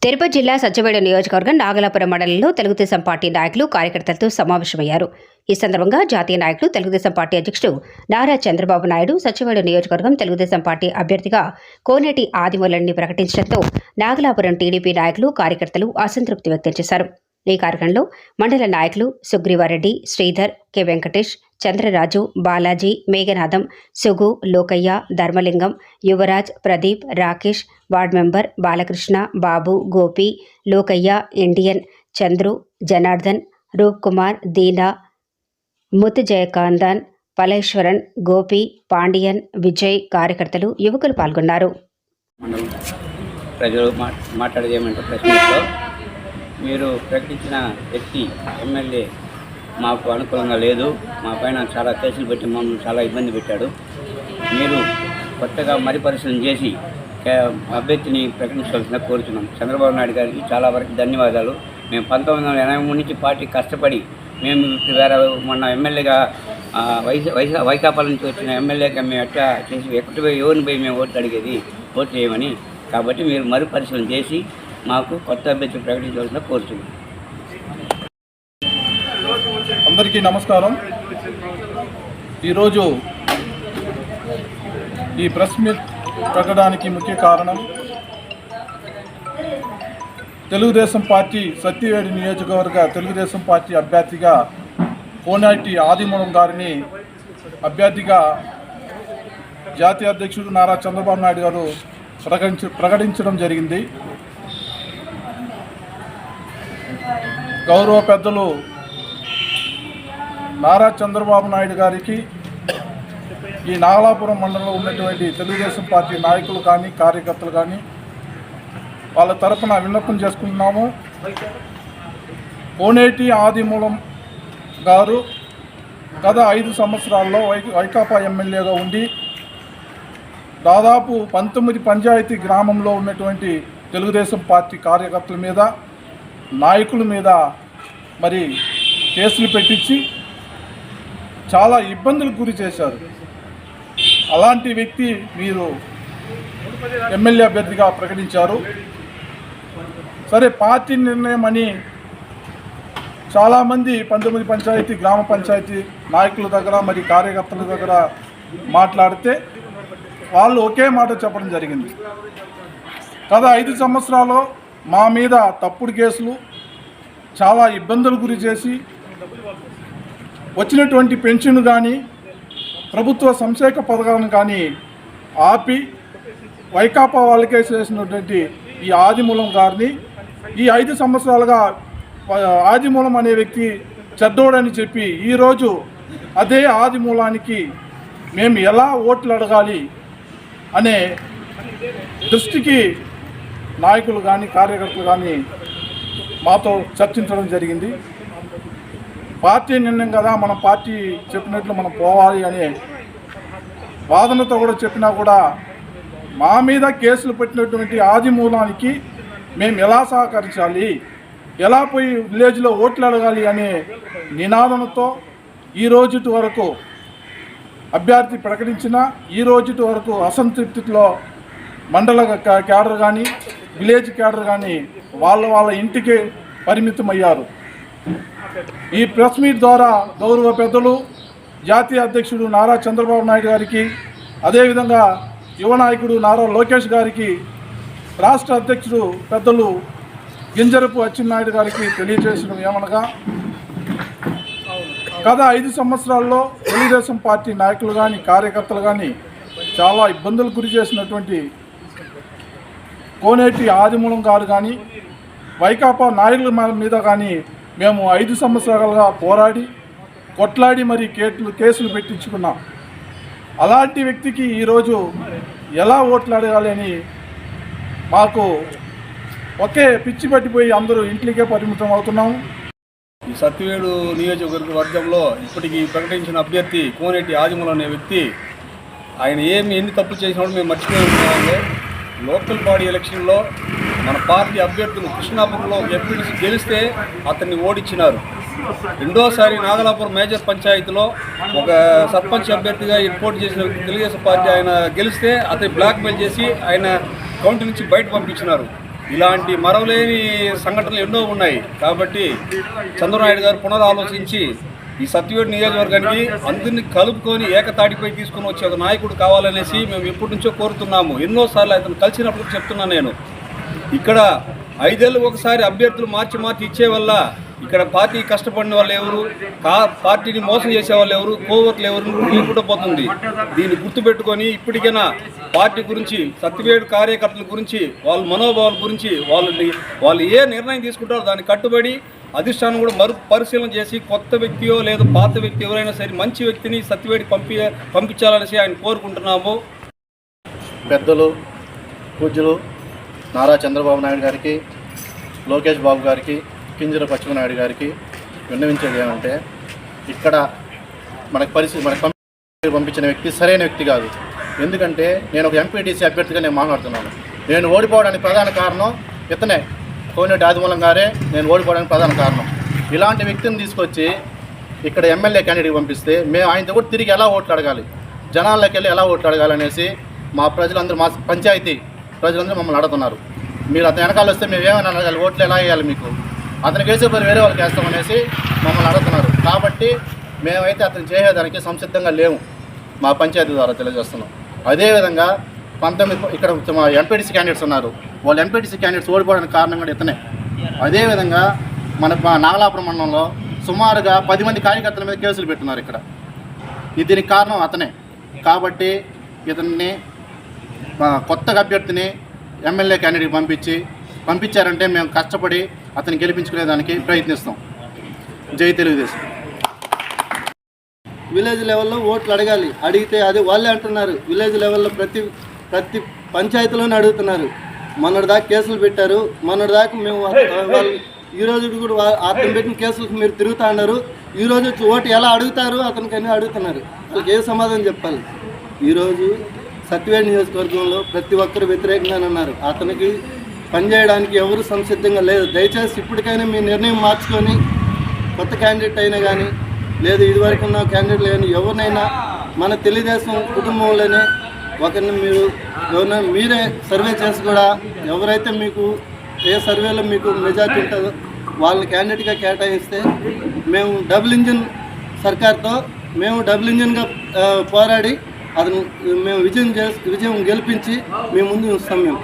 తిరుపతి జిల్లా సత్యవేడు నియోజకవర్గం నాగలాపురం మండలంలో తెలుగుదేశం పార్టీ నాయకులు కార్యకర్తలతో సమావేశమయ్యారు. ఈ సందర్భంగా జాతీయ నాయకులు తెలుగుదేశం పార్టీ అధ్యక్షుడు నారా చంద్రబాబు నాయుడు సత్యవేడు నియోజకవర్గం తెలుగుదేశం పార్టీ అభ్యర్థిగా కోనేటి ఆదిమూలన్ని ప్రకటించడంతో నాగలాపురం టీడీపీ నాయకులు కార్యకర్తలు అసంతృప్తి వ్యక్తం చేశారు. ఈ కార్యక్రమంలో మండల నాయకులు Sugreevareddy, Sridhar, K Venkatesh, Chandraraju, Balaji, Meghanatham, Sugu, Lokaiah, Dharmalingam, Yuvaraj, Pradeep, Rakesh, ward member Balakrishna, Babu, Gopi, Lokaiah, Indian, Chandru, Janardhan, Roop Kumar, Deena, Muth Jayakandan, Paleswaran, Gopi, Pandian, Vijay, కార్యకర్తలు, యువకులు పాల్గొన్నారు. మీరు ప్రకటించిన వ్యక్తి ఎమ్మెల్యే మాకు అనుకూలంగా లేదు. మా పైన చాలా కేసులు పెట్టి మమ్మల్ని చాలా ఇబ్బంది పెట్టాడు. మీరు కొత్తగా పరిశీలన చేసి అభ్యర్థిని ప్రకటించవలసిన కోరుతున్నాం. చంద్రబాబు నాయుడు గారికి చాలా వరకు ధన్యవాదాలు. మేము 1983 నుంచి పార్టీ కష్టపడి మేము వేరే మొన్న ఎమ్మెల్యేగా వైకాపా నుంచి వచ్చిన ఎమ్మెల్యేగా మేము ఎట్లా చేసి ఎక్కడికి పోయి ఎవరిని పోయి మేము ఓట్లు అడిగేది, ఓట్లు చేయమని. కాబట్టి మీరు పరిశీలన చేసి మాకు కొత్త అభ్యర్థి ప్రకటించవలసిన కోరుతున్నాం. అందరికీ నమస్కారం. ఈరోజు ఈ ప్రెస్ మీట్ పెట్టడానికి ముఖ్య కారణం తెలుగుదేశం పార్టీ సత్యవేడు నియోజకవర్గ తెలుగుదేశం పార్టీ అభ్యర్థిగా కోనేటి ఆదిమూలం గారిని అభ్యర్థిగా జాతీయ అధ్యక్షుడు నారా చంద్రబాబు నాయుడు గారు ప్రకటించడం జరిగింది. గౌరవ పెద్దలు నారా చంద్రబాబు నాయుడు గారికి ఈ నాగలాపురం మండలంలో ఉన్నటువంటి తెలుగుదేశం పార్టీ నాయకులు కానీ కార్యకర్తలు కానీ వాళ్ళ తరఫున విన్నపం చేసుకుంటున్నాము. కోనేటి ఆదిమూలం గారు గత 5 సంవత్సరాల్లో వైకాపా ఎమ్మెల్యేగా ఉండి దాదాపు 19 పంచాయతీ గ్రామంలో ఉన్నటువంటి తెలుగుదేశం పార్టీ కార్యకర్తల మీద, నాయకుల మీద కేసులు పెట్టించి చాలా ఇబ్బందులకు గురి చేశారు. అలాంటి వ్యక్తి మీరు ఎమ్మెల్యే అభ్యర్థిగా ప్రకటించారు. సరే, పార్టీ నిర్ణయం అని చాలామంది 19 పంచాయతీ గ్రామ పంచాయతీ నాయకుల దగ్గర కార్యకర్తల దగ్గర మాట్లాడితే వాళ్ళు ఒకే మాట చెప్పడం జరిగింది. గత 5 సంవత్సరాలు మా మీద తప్పుడు కేసులు, చాలా ఇబ్బందులు గురి చేసి వచ్చినటువంటి పెన్షన్ కానీ ప్రభుత్వ సంక్షేమ పథకాలను కానీ ఆపి వైకాపా వాళ్ళకే చేసినటువంటి ఈ ఆదిమూలం గారిని ఈ 5 సంవత్సరాలుగా ఆదిమూలం అనే వ్యక్తి చెడ్డోడని చెప్పి ఈరోజు అదే ఆదిమూలానికి మేము ఎలా ఓట్లు అడగాలి అనే దృష్టికి నాయకులు కానీ కార్యకర్తలు కానీ మాతో చర్చించడం జరిగింది. పార్టీ నిర్ణయం కదా, మన పార్టీ చెప్పినట్లు మనం పోవాలి అనే వాదనతో కూడా చెప్పినా కూడా మా మీద కేసులు పెట్టినటువంటి ఆదిమూలానికి మేము ఎలా సహకరించాలి, ఎలా పోయి విలేజ్లో ఓట్లు అడగాలి అనే నినాదంతో ఈ రోజుటి వరకు అభ్యర్థి ప్రకటించిన ఈ రోజుటి వరకు అసంతృప్తిలో మండల క్యాడర్ కానీ విలేజ్ క్యాడర్ కానీ వాళ్ళ ఇంటికే పరిమితమయ్యారు. ఈ ప్రెస్ మీట్ ద్వారా గౌరవ పెద్దలు జాతీయ అధ్యక్షుడు నారా చంద్రబాబు నాయుడు గారికి, అదేవిధంగా యువ నాయకుడు నారా లోకేష్ గారికి, రాష్ట్ర అధ్యక్షుడు పెద్దలు గింజరపు అచ్చెన్నాయుడు గారికి తెలియజేసిన ఏమనగా, గత 5 సంవత్సరాల్లో తెలుగుదేశం పార్టీ నాయకులు కానీ కార్యకర్తలు కానీ చాలా ఇబ్బందులు గురి చేసినటువంటి కోనేటి ఆదిమూలం గారు కానీ వైకాపా నాయకుల మీద కానీ మేము 5 సంవత్సరాలుగా పోరాడి కొట్లాడి కేసులు పెట్టించుకున్నాం. అలాంటి వ్యక్తికి ఈరోజు ఎలా ఓట్లు అడగాలి అని మాకు ఒకే పిచ్చి పట్టిపోయి అందరూ ఇంట్లోకే పరిమితం అవుతున్నాము. ఈ సత్యవేడు నియోజకవర్గంలో ఇప్పటికీ ప్రకటించిన అభ్యర్థి కోనేటి ఆదిమూలం అనే వ్యక్తి ఆయన ఎన్ని తప్పులు చేసినప్పుడు మేము మర్చిపోయి ఉన్నామంటే, లోకల్ బాడీ ఎలక్షన్లో మన పార్టీ అభ్యర్థులు కృష్ణాపురంలో ఎంపీటీసీ గెలిస్తే అతన్ని ఓడించినారు. రెండోసారి నాగలాపురం మేజర్ పంచాయతీలో ఒక సర్పంచ్ అభ్యర్థిగా పోటీ చేసిన తెలుగుదేశం పార్టీ ఆయన గెలిస్తే అతని బ్లాక్మెయిల్ చేసి ఆయన కౌంటీ నుంచి బయట పంపించినారు. ఇలాంటి మరవలేని సంఘటనలు ఎన్నో ఉన్నాయి. కాబట్టి చంద్రనాయుడు గారు పునరాలోచించి ఈ సత్యవేడు నియోజకవర్గానికి అందరినీ కలుపుకొని ఏకతాటిపై తీసుకుని వచ్చే ఒక నాయకుడు కావాలనేసి మేము ఎప్పటి నుంచో కోరుతున్నాము. ఎన్నోసార్లు అతను కలిసినప్పుడు చెప్తున్నాను నేను. ఇక్కడ 5 ఏళ్ళు ఒకసారి అభ్యర్థులు మార్చి ఇచ్చే వల్ల ఇక్కడ పార్టీ కష్టపడిన వాళ్ళు ఎవరు, పార్టీని మోసం చేసే వాళ్ళు ఎవరు, కోవర్లు ఎవరు లేకుండా పోతుంది. దీన్ని గుర్తుపెట్టుకొని ఇప్పటికైనా పార్టీ గురించి, సత్యవేడు కార్యకర్తల గురించి, వాళ్ళ మనోభావాల గురించి వాళ్ళు ఏ నిర్ణయం తీసుకుంటారో దాన్ని కట్టుబడి అధిష్టానం కూడా పరిశీలన చేసి కొత్త వ్యక్తియో లేదా పాత వ్యక్తి ఎవరైనా సరే మంచి వ్యక్తిని సత్యవేడి పంపించాలనేసి ఆయన కోరుకుంటున్నాము. పెద్దలు పూజ్యులు నారా చంద్రబాబు నాయుడు గారికి, లోకేష్ బాబు గారికి, కింజర పచ్చిమనాయుడు గారికి విన్నవించేది ఏమంటే, ఇక్కడ మనకు పంపించిన వ్యక్తి సరైన వ్యక్తి కాదు. ఎందుకంటే నేను ఒక ఎంపీటీసీ అభ్యర్థిగా నేను మాట్లాడుతున్నాను. నేను ఓడిపోవడానికి ప్రధాన కారణం ఇతనే, కోనేటి ఆదిమూలం గారే నేను ఓడిపోవడానికి ప్రధాన కారణం. ఇలాంటి వ్యక్తిని తీసుకొచ్చి ఇక్కడ ఎమ్మెల్యే క్యాండిడేట్కి పంపిస్తే మేము ఆయనతో కూడా తిరిగి ఎలా ఓట్లు అడగాలి, జనాల్లోకి వెళ్ళి ఎలా ఓట్లు అడగాలి అనేసి మా ప్రజలందరూ, మా పంచాయతీ ప్రజలందరూ మమ్మల్ని అడుగుతున్నారు. మీరు అతను వెనకాల వస్తే మేము ఏమైనా అడగాలి, ఓట్లు ఎలా వేయాలి, మీకు అతనికి వేసే పని వేరే వాళ్ళకి వేస్తామనేసి మమ్మల్ని అడుగుతున్నారు. కాబట్టి మేమైతే అతను చేసేదానికి సంసిద్ధంగా లేము, మా పంచాయతీ ద్వారా తెలియజేస్తున్నాం. అదేవిధంగా 19 ఇక్కడ మా ఎంపీటీసీ క్యాండిడేట్స్ ఉన్నారు. వాళ్ళు ఎంపీటీసీ క్యాండిడేట్స్ ఓడిపోవడానికి కారణం కూడా ఇతనే. అదేవిధంగా మా నాగలాపురం మండలంలో సుమారుగా 10 మంది కార్యకర్తల మీద కేసులు పెట్టున్నారు ఇక్కడ. దీనికి కారణం అతనే. కాబట్టి ఇతన్ని కొత్తగా అభ్యర్థిని ఎమ్మెల్యే క్యాండిడేట్కి పంపించారంటే మేము కష్టపడి అతన్ని గెలిపించుకునేదానికి ప్రయత్నిస్తాం. జై తెలుగుదేశం. విలేజ్ లెవెల్లో ఓట్లు అడగాలి, అడిగితే అది వాళ్ళే అంటున్నారు. విలేజ్ లెవెల్లో ప్రతి పంచాయతీలోనే అడుగుతున్నారు. మొన్నటిదాకా కేసులు పెట్టారు. మొన్నటిదాకా మేము వాళ్ళు ఈరోజు కూడా అతను పెట్టిన కేసులకు మీరు తిరుగుతూ ఉన్నారు. ఈరోజు ఓటు ఎలా అడుగుతారు అతనికని అడుగుతున్నారు. వాళ్ళకి ఏ సమాధానం చెప్పాలి? ఈరోజు సత్యవేడు నియోజకవర్గంలో ప్రతి ఒక్కరు వ్యతిరేకంగానే ఉన్నారు. అతనికి పనిచేయడానికి ఎవరు సంసిద్ధంగా లేదు. దయచేసి ఇప్పటికైనా మీ నిర్ణయం మార్చుకొని కొత్త క్యాండిడేట్ అయినా కానీ, లేదు ఇదివరకు ఉన్న క్యాండిడేట్లు కానీ ఎవరినైనా మన తెలుగుదేశం కుటుంబంలోనే ఒకరిని ఎవరైనా మీరే సర్వే చేసి కూడా ఎవరైతే మీకు ఏ సర్వేలో మీకు మెజార్టీ ఉంటుందో వాళ్ళని క్యాండిడేట్గా కేటాయిస్తే మేము డబుల్ ఇంజిన్ సర్కార్తో మేము డబుల్ ఇంజిన్గా పోరాడి అతను మేము విజయం గెలిపించి మేము ముందు ఉంచుతాం మేము.